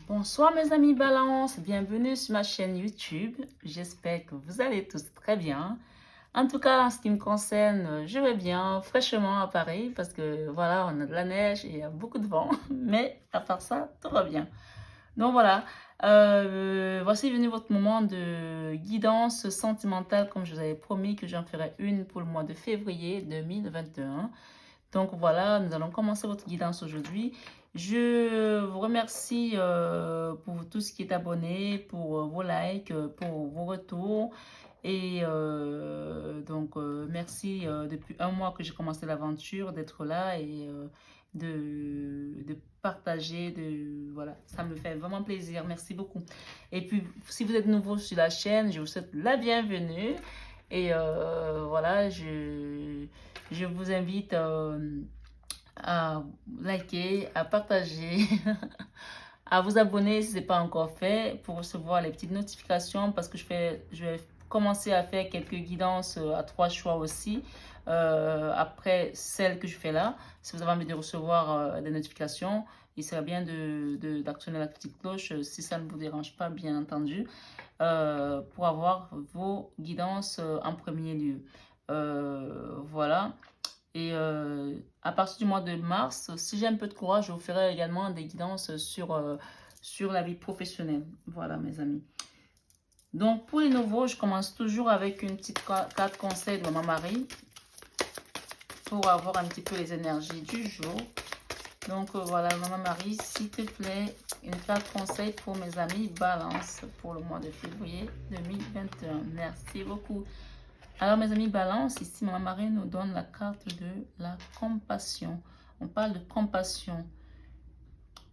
Bonsoir mes amis Balance, bienvenue sur ma chaîne YouTube. J'espère que vous allez tous très bien. En tout cas, en ce qui me concerne, je vais bien, fraîchement à Paris parce que voilà, on a de la neige et il y a beaucoup de vent. Mais à part ça, tout va bien. Donc voilà, voici venu votre moment de guidance sentimentale comme je vous avais promis que j'en ferai une pour le mois de février 2021. Donc voilà, nous allons commencer votre guidance aujourd'hui. Je vous remercie pour tout ce qui est abonné, pour vos likes, pour vos retours. Et merci depuis un mois que j'ai commencé l'aventure d'être là et de partager. Voilà, ça me fait vraiment plaisir. Merci beaucoup. Et puis, si vous êtes nouveau sur la chaîne, je vous souhaite la bienvenue. Et voilà, je vous invite à liker, à partager, à vous abonner si ce n'est pas encore fait pour recevoir les petites notifications parce que je vais commencer à faire quelques guidances à 3 choix aussi après celles que je fais là. Si vous avez envie de recevoir des notifications, il serait bien d'actionner la petite cloche si ça ne vous dérange pas, bien entendu, pour avoir vos guidances en premier lieu. Voilà. Et à partir du mois de mars, si j'ai un peu de courage, je vous ferai également des guidances sur la vie professionnelle. Voilà, mes amis. Donc, pour les nouveaux, je commence toujours avec une petite carte conseil de Maman Marie pour avoir un petit peu les énergies du jour. Donc, voilà, Maman Marie, s'il te plaît, une carte conseil pour mes amis Balance pour le mois de février 2021. Merci beaucoup. Alors, mes amis Balance, ici, Maman Marie nous donne la carte de la compassion. On parle de compassion.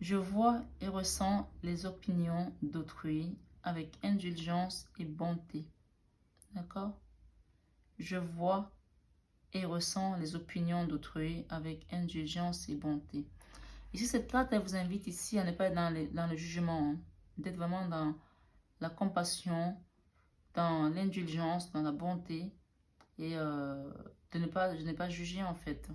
Je vois et ressens les opinions d'autrui avec indulgence et bonté. D'accord? Je vois et ressens les opinions d'autrui avec indulgence et bonté. Ici, cette carte, elle vous invite ici à ne pas être dans le jugement, hein, d'être vraiment dans la compassion, dans l'indulgence, dans la bonté et de ne pas juger en fait.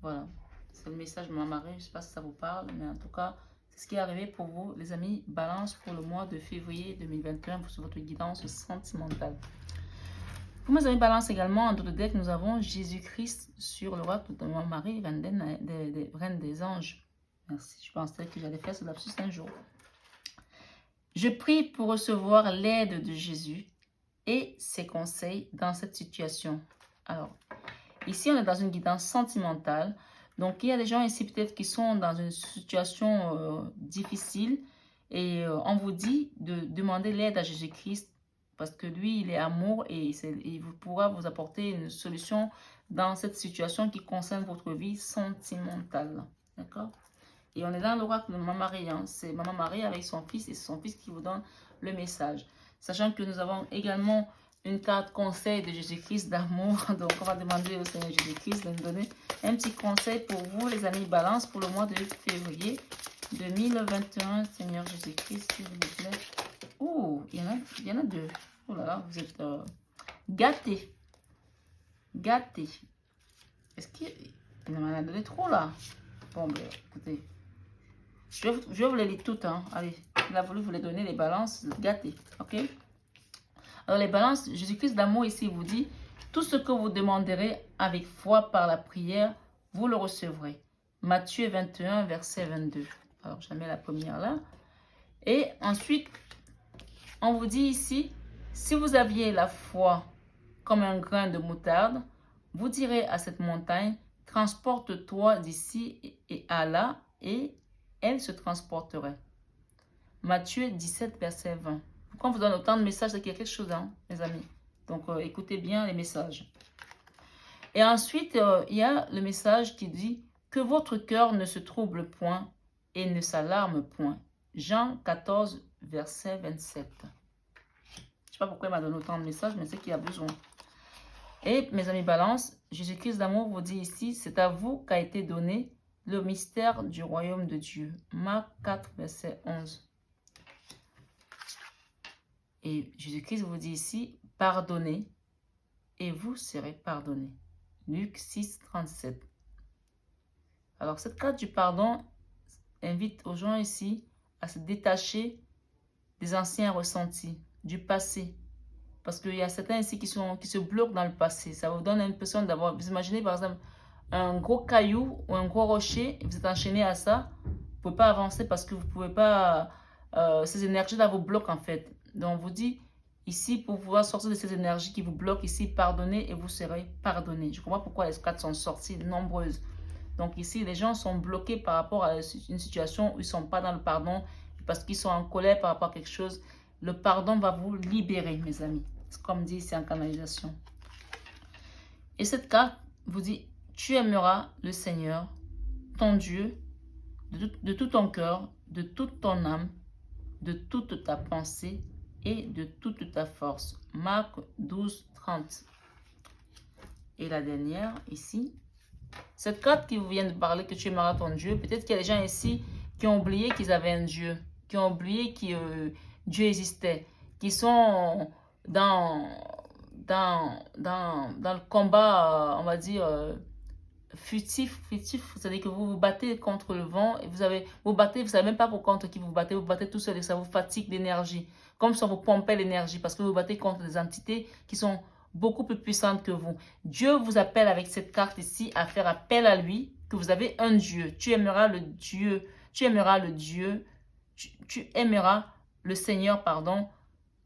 Voilà, c'est le message de Maman Marie. Je ne sais pas si ça vous parle, mais en tout cas, c'est ce qui est arrivé pour vous, les amis Balance, pour le mois de février 2021, pour votre guidance sentimentale. Pour mes amis Balance également, en d'autres decks, nous avons Jésus-Christ sur le roi de Maman Marie, reine des anges. Merci, je pensais que j'allais faire ce lapsus un jour. Je prie pour recevoir l'aide de Jésus et ses conseils dans cette situation. Alors, ici, on est dans une guidance sentimentale. Donc, il y a des gens ici peut-être qui sont dans une situation difficile et on vous dit de demander l'aide à Jésus-Christ parce que lui, il est amour et il pourra vous apporter une solution dans cette situation qui concerne votre vie sentimentale. D'accord? Et on est dans l'oracle de Maman Marie. Hein. C'est Maman Marie avec son fils et c'est son fils qui vous donne le message. Sachant que nous avons également une carte conseil de Jésus-Christ d'amour. Donc, on va demander au Seigneur Jésus-Christ de nous donner un petit conseil pour vous, les amis Balance, pour le mois de février 2021. Seigneur Jésus-Christ, s'il vous plaît. Ouh, il y en a deux. Oh là là, vous êtes gâtés. Gâtés. Est-ce qu'il m'en a donné trop là? Bon, ben, écoutez. Je vais vous les lire toutes. Hein. Allez, il a voulu vous les donner, les balances gâtées. Ok? Alors, les balances, Jésus-Christ d'amour ici vous dit, tout ce que vous demanderez avec foi par la prière, vous le recevrez. Matthieu 21, verset 22. Alors, je mets la première là. Et ensuite, on vous dit ici, si vous aviez la foi comme un grain de moutarde, vous direz à cette montagne, transporte-toi d'ici et à là, et elle se transporterait. Matthieu 17, verset 20. Pourquoi on vous donne autant de messages? C'est qu'il y a quelque chose, hein, mes amis. Donc, écoutez bien les messages. Et ensuite, il y a le message qui dit que votre cœur ne se trouble point et ne s'alarme point. Jean 14, verset 27. Je ne sais pas pourquoi il m'a donné autant de messages, mais c'est qu'il y a besoin. Et mes amis Balance, Jésus-Christ d'amour vous dit ici, c'est à vous qu'a été donné le mystère du royaume de Dieu. Marc 4, verset 11. Et Jésus-Christ vous dit ici, pardonnez et vous serez pardonnés. Luc 6, 37. Alors cette carte du pardon invite aux gens ici à se détacher des anciens ressentis, du passé. Parce qu'il y a certains ici qui se bloquent dans le passé. Ça vous donne l'impression d'avoir... Vous imaginez par exemple un gros caillou ou un gros rocher, et vous êtes enchaîné à ça. Vous ne pouvez pas avancer parce que vous ne pouvez pas... ces énergies-là vous bloquent en fait. Donc on vous dit ici, pour pouvoir sortir de ces énergies qui vous bloquent ici, pardonnez et vous serez pardonné. Je comprends pourquoi les cartes sont sorties nombreuses. Donc ici, les gens sont bloqués par rapport à une situation où ils ne sont pas dans le pardon parce qu'ils sont en colère par rapport à quelque chose. Le pardon va vous libérer, mes amis. C'est comme dit ici en canalisation. Et cette carte vous dit, tu aimeras le Seigneur, ton Dieu, de tout ton cœur, de toute ton âme, de toute ta pensée et de toute ta force. Marc 12, 30. Et la dernière, ici. Cette carte qui vous vient de parler, que tu aimeras ton Dieu, peut-être qu'il y a des gens ici qui ont oublié qu'ils avaient un Dieu, qui ont oublié que Dieu existait, qui sont dans le combat, on va dire, futif, c'est-à-dire que vous vous battez contre le vent, et vous battez, vous savez même pas pour contre qui vous battez tout seul et ça vous fatigue d'énergie, comme si on vous pompait l'énergie, parce que vous vous battez contre des entités qui sont beaucoup plus puissantes que vous. Dieu vous appelle avec cette carte ici à faire appel à lui, que vous avez un Dieu. Tu aimeras le Dieu, tu aimeras le Dieu, tu aimeras le Seigneur, pardon,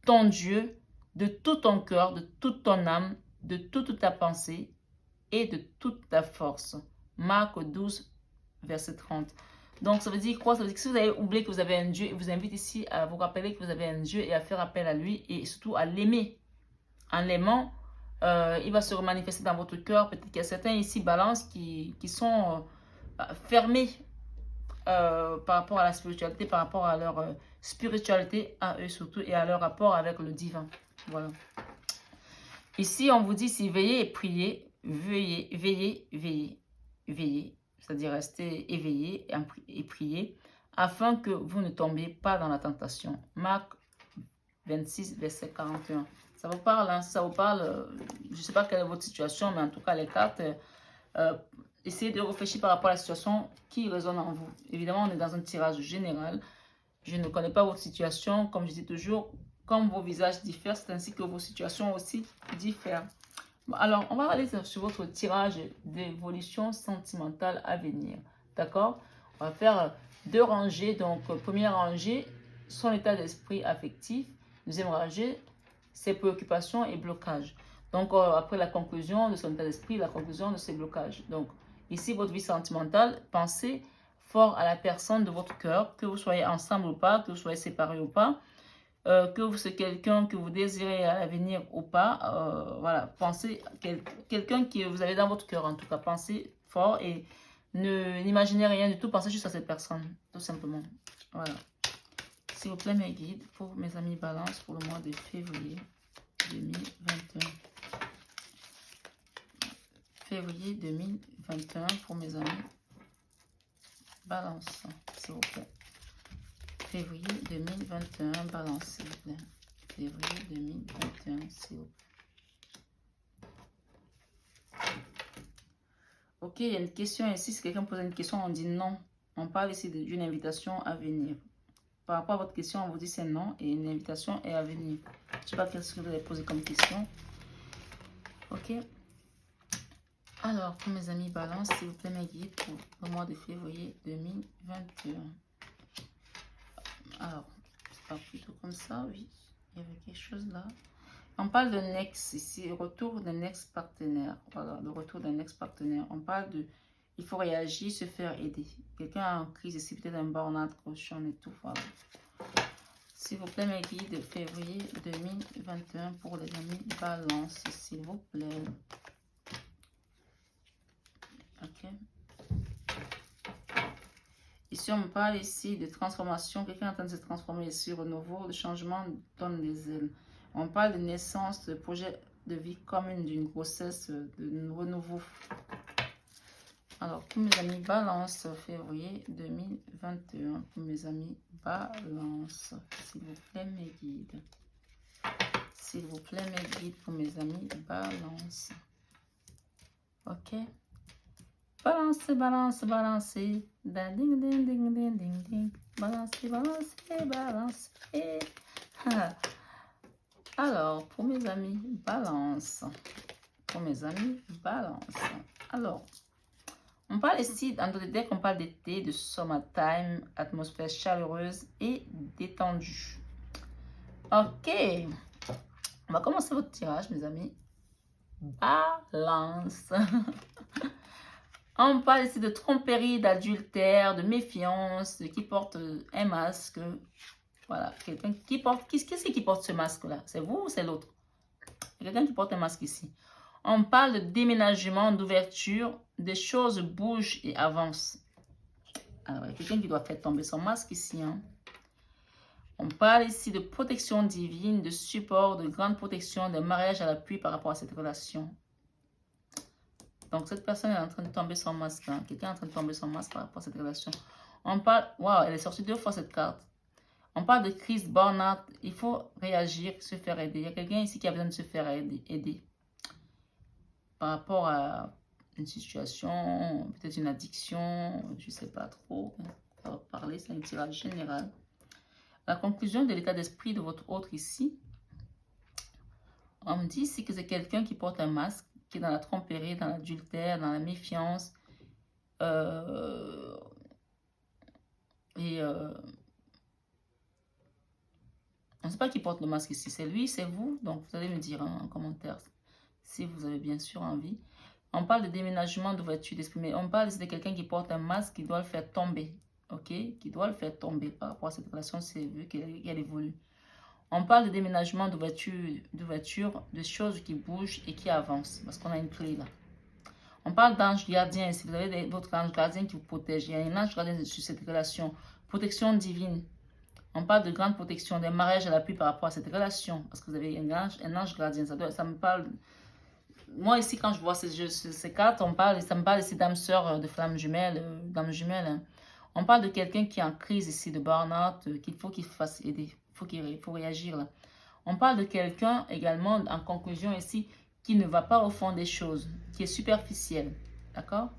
ton Dieu, de tout ton cœur, de toute ton âme, de toute ta pensée et de toute ta force. Marc 12, verset 30. Donc, ça veut dire quoi? Ça veut dire que si vous avez oublié que vous avez un Dieu, il vous invite ici à vous rappeler que vous avez un Dieu et à faire appel à lui et surtout à l'aimer. En l'aimant, il va se manifester dans votre cœur. Peut-être qu'il y a certains ici, balance, qui sont fermés par rapport à la spiritualité, par rapport à leur spiritualité, à eux surtout, et à leur rapport avec le divin. Voilà. Ici, on vous dit, si veillez et priez, veillez, veillez, veillez, veillez, c'est-à-dire restez éveillé et priez, afin que vous ne tombiez pas dans la tentation. Marc 26, verset 41. Ça vous parle, hein? Ça vous parle, je ne sais pas quelle est votre situation, mais en tout cas, les cartes, essayez de réfléchir par rapport à la situation qui résonne en vous. Évidemment, on est dans un tirage général. Je ne connais pas votre situation, comme je dis toujours, comme vos visages diffèrent, c'est ainsi que vos situations aussi diffèrent. Alors, on va aller sur votre tirage d'évolution sentimentale à venir. D'accord? On va faire 2 rangées. Donc, première rangée, son état d'esprit affectif. Deuxième rangée, ses préoccupations et blocages. Donc, après la conclusion de son état d'esprit, la conclusion de ses blocages. Donc, ici, votre vie sentimentale, pensez fort à la personne de votre cœur, que vous soyez ensemble ou pas, que vous soyez séparés ou pas. Que c'est quelqu'un que vous désirez à l'avenir ou pas, voilà, pensez, quelqu'un que vous avez dans votre cœur en tout cas, pensez fort et n'imaginez rien du tout, pensez juste à cette personne, tout simplement. Voilà. S'il vous plaît, mes guides, pour mes amis balance pour le mois de février 2021. Février 2021 pour mes amis balance, s'il vous plaît. Février 2021, balance, s'il vous plaît. Février 2021, s'il vous plaît. Ok, il y a une question ici. Si quelqu'un pose une question, on dit non. On parle ici d'une invitation à venir. Par rapport à votre question, on vous dit c'est non et une invitation est à venir. Je ne sais pas qu'est-ce que vous avez posé comme question. Ok. Alors, pour mes amis balance, s'il vous plaît, mes guides, pour le mois de février 2021. Alors, c'est pas plutôt comme ça, oui. Il y avait quelque chose là. On parle d'un ex ici, retour d'un ex-partenaire. Voilà, le retour d'un ex-partenaire. On parle de, il faut réagir, se faire aider. Quelqu'un en crise ici, peut-être un burn-out, cochon et tout, voilà. S'il vous plaît, mes guides, février 2021 pour les amis balance, s'il vous plaît. Ok. Ici, on me parle ici de transformation. Quelqu'un est en train de se transformer ici, renouveau, de changement, donne des ailes. On parle de naissance, de projet de vie commune, d'une grossesse, de renouveau. Alors, pour mes amis balance, février 2021. Pour mes amis balance, s'il vous plaît, mes guides. S'il vous plaît, mes guides, pour mes amis balance. Ok. Balancer, balancer, balancer. Ding, ding, ding, ding, ding, ding, ding. Balancer, balancer, balancer. Alors, pour mes amis, balance. Pour mes amis, balance. Alors, on parle ici, dans le deck, on parle d'été, de summertime, atmosphère chaleureuse et détendue. Ok. On va commencer votre tirage, mes amis. Balance. On parle ici de tromperie, d'adultère, de méfiance, qui porte un masque. Voilà, quelqu'un qui porte... Qu'est-ce qui porte ce masque-là? C'est vous ou c'est l'autre? Quelqu'un qui porte un masque ici. On parle de déménagement, d'ouverture, des choses bougent et avancent. Alors, il y a quelqu'un qui doit faire tomber son masque ici. Hein. On parle ici de protection divine, de support, de grande protection, de mariage à l'appui par rapport à cette relation. Donc, cette personne est en train de tomber son masque. Hein. Quelqu'un est en train de tomber son masque par rapport à cette relation. On parle... Waouh, elle est sortie 2 fois cette carte. On parle de crise, burn-out. Il faut réagir, se faire aider. Il y a quelqu'un ici qui a besoin de se faire aider. Par rapport à une situation, peut-être une addiction, je ne sais pas trop. On va parler, c'est un tirage général. La conclusion de l'état d'esprit de votre autre ici. On me dit ici que c'est quelqu'un qui porte un masque, qui est dans la tromperie, dans l'adultère, dans la méfiance. On ne sait pas qui porte le masque ici. C'est lui, c'est vous. Donc, vous allez me dire en commentaire si vous avez bien sûr envie. On parle de déménagement, d'ouverture d'esprit. Mais on parle ici de quelqu'un qui porte un masque qui doit le faire tomber. Ok? Qui doit le faire tomber par rapport à cette relation. C'est vu qu'elle évolue. On parle de déménagement, d'ouverture, de choses qui bougent et qui avancent. Parce qu'on a une clé là. On parle d'ange gardien. Si vous avez votre ange gardien qui vous protège, il y a un ange gardien sur cette relation. Protection divine. On parle de grande protection, des mariages à l'appui par rapport à cette relation. Parce que vous avez un ange gardien. Ça me parle... Moi ici, quand je vois ces cartes, ça me parle ici d'âme sœur, de flamme jumelle, d'âme jumelle. Hein. On parle de quelqu'un qui est en crise ici, de burn-out, qu'il faut qu'il fasse aider. Il faut réagir là. On parle de quelqu'un également, en conclusion ici, qui ne va pas au fond des choses, qui est superficiel. D'accord?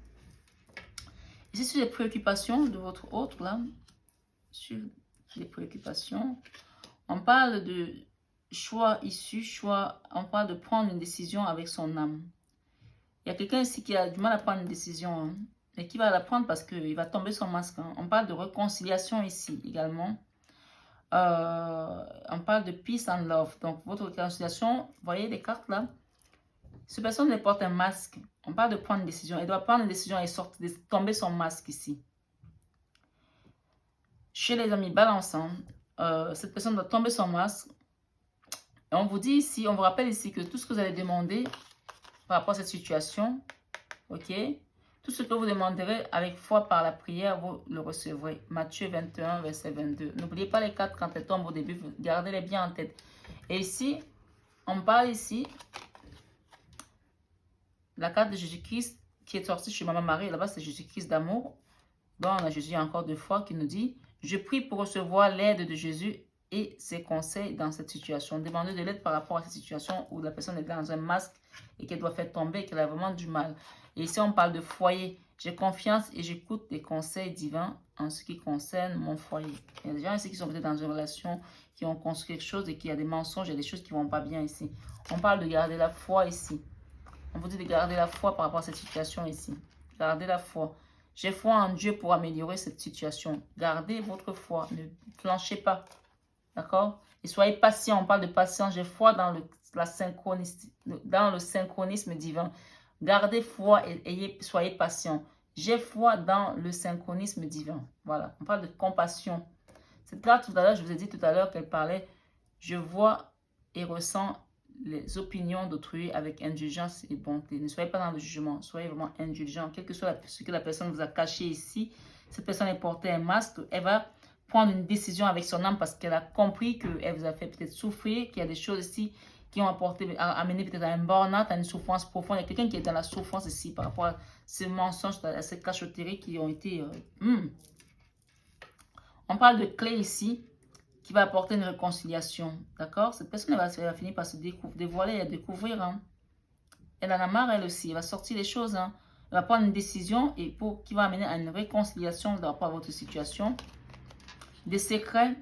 Ici, sur les préoccupations de votre autre, là, sur les préoccupations, on parle de choix issus, on parle de prendre une décision avec son âme. Il y a quelqu'un ici qui a du mal à prendre une décision, hein, mais qui va la prendre parce qu'il va tomber son masque. Hein. On parle de réconciliation ici également. On parle de peace and love. Donc, votre réconciliation, vous voyez les cartes là? Cette personne elle porte un masque. On parle de prendre une décision. Elle doit prendre une décision et tomber son masque ici. Chez les amis balance, hein, cette personne doit tomber son masque. Et on vous dit ici, on vous rappelle ici que tout ce que vous allez demander par rapport à cette situation, ok? Tout ce que vous demanderez avec foi par la prière, vous le recevrez. Matthieu 21, verset 22. N'oubliez pas les 4 quand elles tombent au début, gardez-les bien en tête. Et ici, on parle ici, la carte de Jésus-Christ qui est sortie chez Maman Marie. Là-bas, c'est Jésus-Christ d'amour. Donc, on a Jésus encore 2 fois qui nous dit, je prie pour recevoir l'aide de Jésus et ses conseils dans cette situation. Demandez de l'aide par rapport à cette situation où la personne est dans un masque et qu'elle doit faire tomber et qu'elle a vraiment du mal. Et ici, on parle de foyer. J'ai confiance et j'écoute les conseils divins en ce qui concerne mon foyer. Il y a des gens ici qui sont peut-être dans une relation, qui ont construit quelque chose et qu'il y a des mensonges, il y a des choses qui ne vont pas bien ici. On parle de garder la foi ici. On vous dit de garder la foi par rapport à cette situation ici. Gardez la foi. J'ai foi en Dieu pour améliorer cette situation. Gardez votre foi. Ne flanchez pas. D'accord? Et soyez patient. On parle de patience. J'ai foi dans le synchronisme divin. Gardez foi et soyez patient. J'ai foi dans le synchronisme divin. Voilà. On parle de compassion. Cette carte, tout à l'heure, je vous ai dit tout à l'heure qu'elle parlait. Je vois et ressens les opinions d'autrui avec indulgence et bonté. Ne soyez pas dans le jugement. Soyez vraiment indulgent. Quel que soit ce que la personne vous a caché ici, cette personne est portée un masque. Elle va prendre une décision avec son âme parce qu'elle a compris qu'elle vous a fait peut-être souffrir, qu'il y a des choses ici qui ont amené peut-être à un burn-out, à une souffrance profonde. Il y a quelqu'un qui est dans la souffrance ici par rapport à ces mensonges, à ces cachotteries qui ont été... On parle de clé ici qui va apporter une réconciliation. D'accord? Cette personne elle va finir par se dévoiler et découvrir. Hein. Elle en a marre, elle aussi. Elle va sortir les choses. Hein. va prendre une décision et qui va amener à une réconciliation par rapport à votre situation. Des secrets.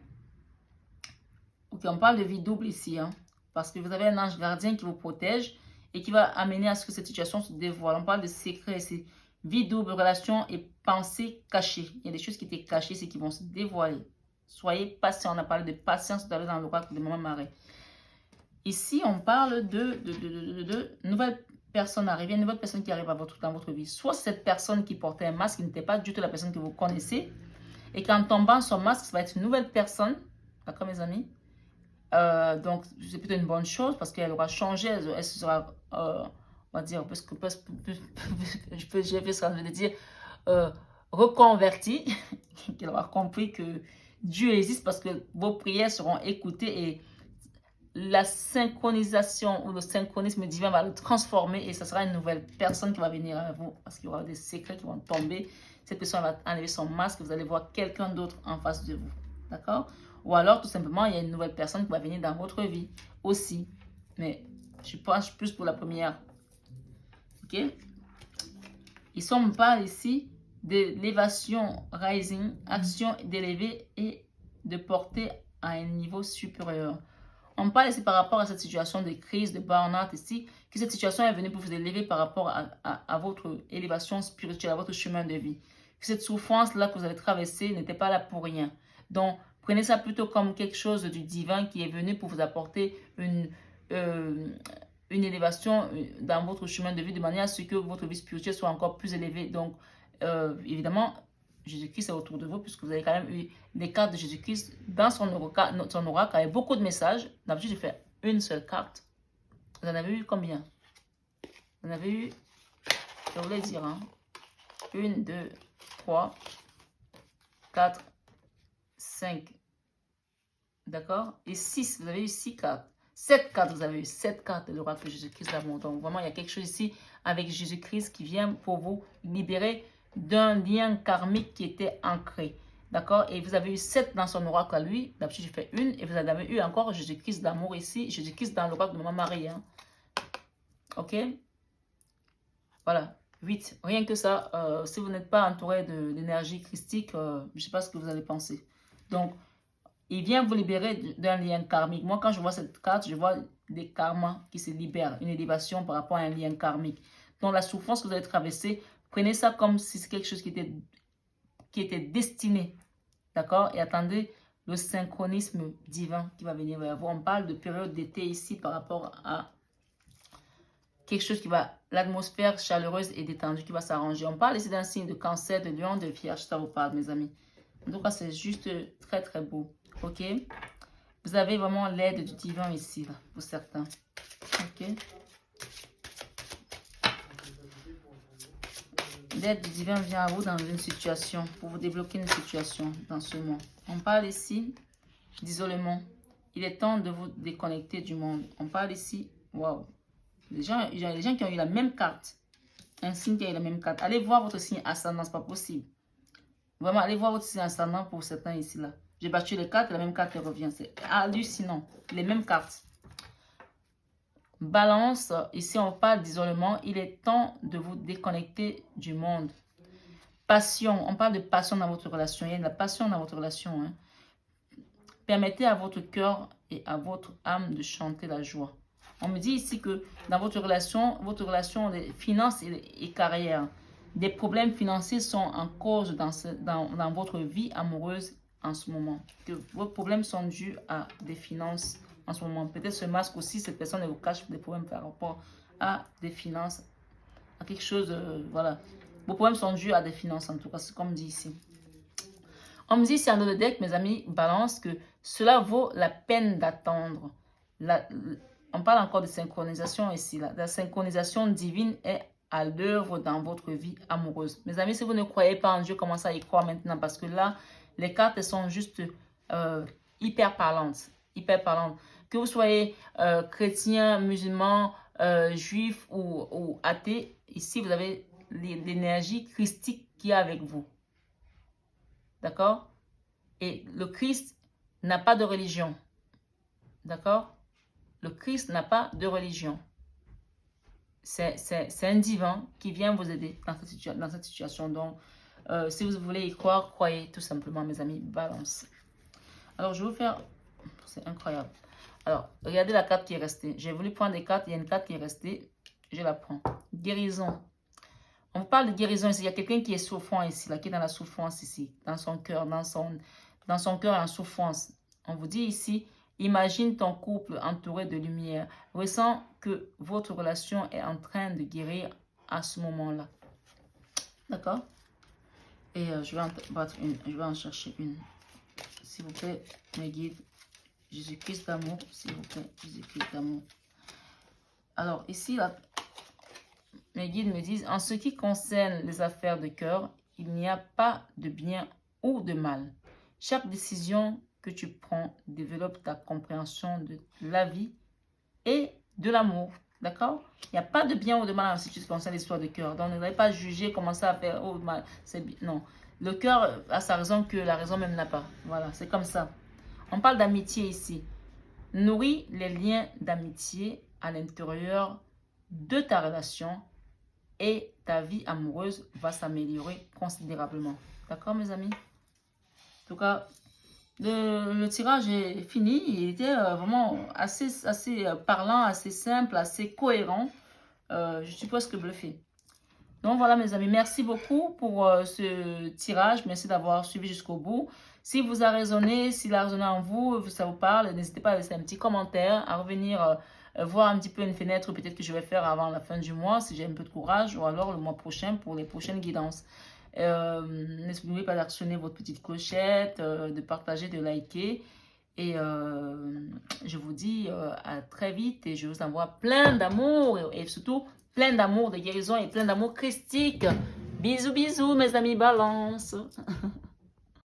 Ok, on parle de vie double ici, hein, parce que vous avez un ange gardien qui vous protège et qui va amener à ce que cette situation se dévoile. On parle de secrets ici. Vie double, relation et pensée cachée. Il y a des choses qui étaient cachées, c'est qui vont se dévoiler. Soyez patient. On a parlé de patience tout à l'heure dans l'oracle de Maman Marie. Ici, on parle de nouvelles personnes arrivées, une nouvelle personne qui arrive dans votre vie. Soit cette personne qui portait un masque, qui n'était pas du tout la personne que vous connaissez. Et qu'en tombant son masque, ça va être une nouvelle personne. D'accord, mes amis? Donc, c'est plutôt une bonne chose parce qu'elle aura changé. Elle sera, on va dire, j'ai fait ce que je veux dire, reconvertie. Qu'elle aura compris que Dieu existe parce que vos prières seront écoutées et la synchronisation ou le synchronisme divin va le transformer et ce sera une nouvelle personne qui va venir à vous parce qu'il y aura des secrets qui vont tomber. Cette personne va enlever son masque, vous allez voir quelqu'un d'autre en face de vous. D'accord? Ou alors, tout simplement, il y a une nouvelle personne qui va venir dans votre vie aussi. Mais je pense plus pour la première. Ok? Ici, on me parle ici de l'élévation, rising, action d'élever et de porter à un niveau supérieur. On parle ici par rapport à cette situation de crise, de burn-out ici, que cette situation est venue pour vous élever par rapport à votre élévation spirituelle, à votre chemin de vie. Que cette souffrance-là que vous avez traversée n'était pas là pour rien. Donc, prenez ça plutôt comme quelque chose du divin qui est venu pour vous apporter une élévation dans votre chemin de vie de manière à ce que votre vie spirituelle soit encore plus élevée. Donc, évidemment, Jésus-Christ est autour de vous puisque vous avez quand même eu les cartes de Jésus-Christ dans son oracle avec beaucoup de messages. D'habitude, je fais une seule carte. Vous en avez eu combien? Vous en avez eu, je voulais dire, hein, 1, 2, 3, 4, 5. D'accord? Et 6, vous avez eu 6 cartes. 7 cartes, vous avez eu 7 cartes de l'oracle de Jésus-Christ d'amour. Donc, vraiment, il y a quelque chose ici avec Jésus-Christ qui vient pour vous libérer d'un lien karmique qui était ancré. D'accord? Et vous avez eu 7 dans son oracle à lui. D'habitude, je fais une. Et vous avez eu encore Jésus-Christ d'amour ici. Jésus-Christ dans l'oracle de Maman Marie. Hein. Ok? Voilà. 8. Rien que ça. Si vous n'êtes pas entouré d'énergie christique, je ne sais pas ce que vous allez penser. Donc, il vient vous libérer d'un lien karmique. Moi, quand je vois cette carte, je vois des karmas qui se libèrent. Une élévation par rapport à un lien karmique. Donc, la souffrance que vous allez traverser, prenez ça comme si c'est quelque chose qui était destiné. D'accord? Et attendez le synchronisme divin qui va venir vers vous. On parle de période d'été ici par rapport à quelque chose qui va, l'atmosphère chaleureuse et détendue qui va s'arranger. On parle ici d'un signe de cancer, de lion, de vierge. Ça vous parle, mes amis. En tout cas, c'est juste très, très beau. Ok? Vous avez vraiment l'aide du divin ici, là, pour certains. Ok? L'aide du divin vient à vous dans une situation, pour vous débloquer une situation dans ce mois. On parle ici d'isolement. Il est temps de vous déconnecter du monde. On parle ici, waouh. Il y a des gens qui ont eu la même carte. Un signe qui a eu la même carte. Allez voir votre signe ascendant, c'est pas possible. Vraiment, allez voir votre signe ascendant pour certains ici, là. J'ai battu les cartes, la même carte revient. C'est hallucinant. Les mêmes cartes. Balance, ici on parle d'isolement. Il est temps de vous déconnecter du monde. Passion, on parle de passion dans votre relation. Il y a de la passion dans votre relation. Hein. Permettez à votre cœur et à votre âme de chanter la joie. On me dit ici que dans votre relation des finances et carrière, des problèmes financiers sont en cause dans votre vie amoureuse en ce moment. Que vos problèmes sont dus à des finances en ce moment. Peut-être ce masque aussi, cette personne vous cache des problèmes par rapport à des finances, à quelque chose, voilà. Vos problèmes sont dus à des finances en tout cas, c'est comme dit ici. On me dit ici dans le deck, mes amis, balance, que cela vaut la peine d'attendre. On parle encore de synchronisation ici. La synchronisation divine est à l'œuvre dans votre vie amoureuse. Mes amis, si vous ne croyez pas en Dieu, commencez à y croire maintenant parce que là, les cartes sont juste hyper parlantes. Hyper parlantes. Que vous soyez chrétien, musulman, juif ou athée, ici vous avez l'énergie christique qui est avec vous. D'accord? Et le Christ n'a pas de religion. D'accord? Le Christ n'a pas de religion. c'est un divin qui vient vous aider dans cette situation. Donc, si vous voulez y croire, croyez tout simplement, mes amis. Balance. Alors, je vais vous faire... C'est incroyable. Alors, regardez la carte qui est restée. J'ai voulu prendre des cartes. Il y a une carte qui est restée. Je la prends. Guérison. On vous parle de guérison ici. Il y a quelqu'un qui est souffrant ici, là, qui est dans la souffrance ici, dans son cœur, dans son cœur en souffrance. On vous dit ici, imagine ton couple entouré de lumière. Ressens que votre relation est en train de guérir à ce moment-là. D'accord? Et je vais en chercher une. S'il vous plaît, mes guides. Jésus-Christ d'amour, s'il vous plaît. Jésus-Christ d'amour. Alors, ici, là, mes guides me disent, en ce qui concerne les affaires de cœur, il n'y a pas de bien ou de mal. Chaque décision que tu prends développe ta compréhension de la vie et de l'amour. D'accord? Il n'y a pas de bien ou de mal en ce qui concerne l'histoire de cœur. Donc, ne devez pas juger, commencer à faire, oh, mal, c'est bien. Non. Le cœur a sa raison que la raison même n'a pas. Voilà, c'est comme ça. On parle d'amitié ici. Nourris les liens d'amitié à l'intérieur de ta relation et ta vie amoureuse va s'améliorer considérablement. D'accord, mes amis? En tout cas, le tirage est fini. Il était vraiment assez parlant, assez simple, assez cohérent. Je suis presque bluffée. Donc voilà, mes amis, merci beaucoup pour ce tirage. Merci d'avoir suivi jusqu'au bout. Si vous a résonné, s'il a résonné en vous, ça vous parle, n'hésitez pas à laisser un petit commentaire, à revenir voir un petit peu une fenêtre peut-être que je vais faire avant la fin du mois, si j'ai un peu de courage, ou alors le mois prochain pour les prochaines guidances. N'oubliez pas d'actionner votre petite clochette, de partager, de liker. Et je vous dis à très vite et je vous envoie plein d'amour et surtout plein d'amour de guérison et plein d'amour christique. Bisous, bisous mes amis balance.